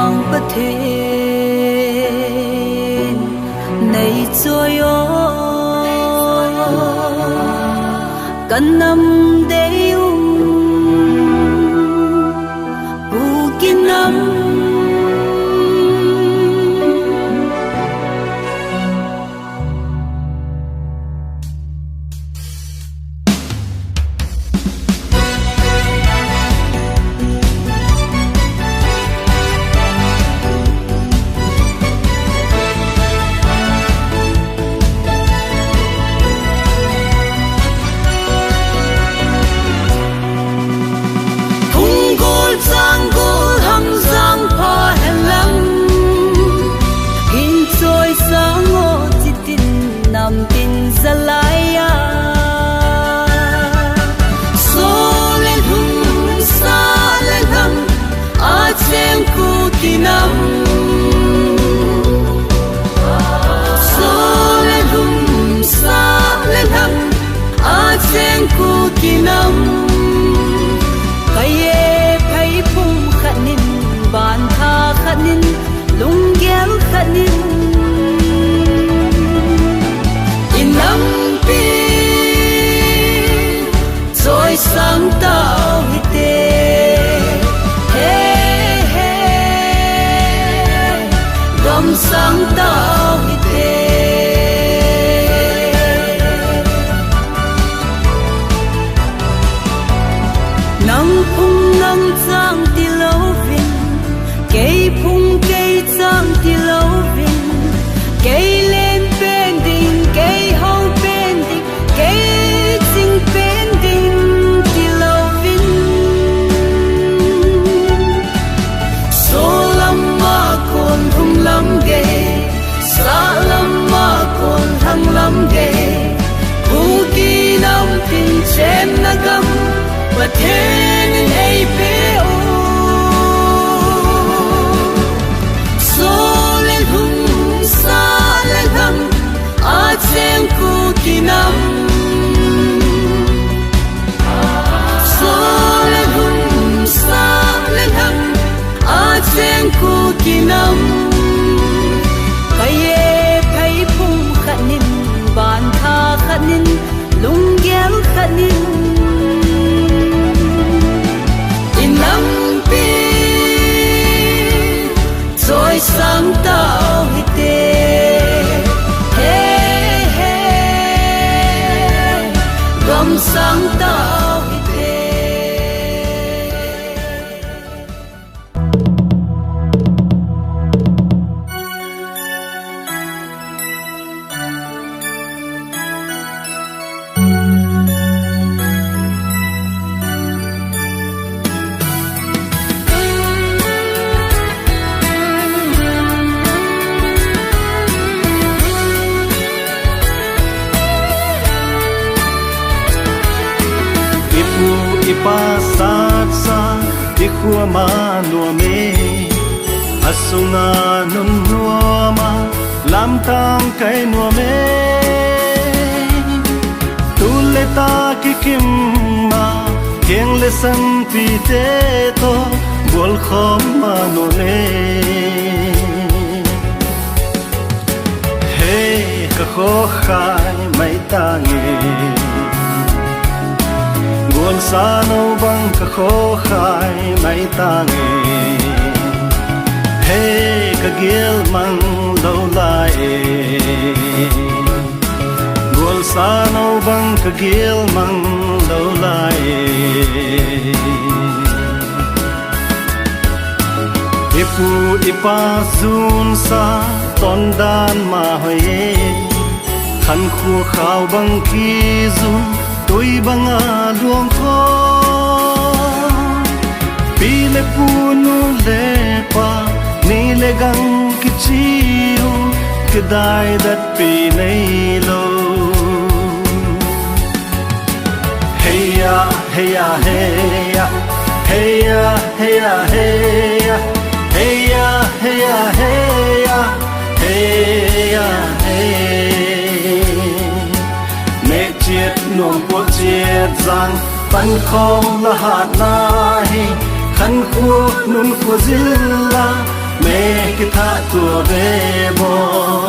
mang bất thiên này trôi ô cần nằm để u kinh năm Zalaya so lên hum sa lên hum a chen ku kinam so lên hum sa lên hum a chen ku kinam kaye phai phum khanin ban tha khanin lung gel khanin năm pi rồi sáng tao hi tê he he gom sáng tao hi tê nắng phung nắng giang ti lâu vin cây phung cây giang ti lâu vin cây lên bên đình cây hậu bên đình cây chính bên đình thì lâu vin số lắm mà còn hung lắm ghê xa lắm mà còn hăng lắm ghê cu kỳ năm tin chém na găm và thế nên ai bé ô số lên hung xa lên hăng a chen ku kinam so lên hum sa lên hăng a chen ku kinam kaye phai phum khanin ban tha khanin lung gel khanin inam pi rồi sáng tao hi tê gom sáng tao hi tê ipa sat sa ikhua ma nua me asunga nun nua ma lam tam kai nua me tu le ta ki kim ma keng le san pi te to bol khom ma no le hey ka kho khai mai ta nge buồn xa nâu băng cả khô khai mấy ta nghe hey cả ghiel mang lâu lại buồn xa nâu băng cả ghiel mang lâu lại ipu ipa zun sa ton dan ma hoye khăn khua khao băng khi zun tôi banga luang kho pi le punu le pa ni le gang kichiu kedai dat pi nei lo hey ya hey ya hey ya hey ya hey ya hey ya hey ya hey ya hey ya hey ya hey mẹ chiết nuông cuộc chiết giang bắn không là hạt na hi khăn khua nun khua zilla me kita tu ve bo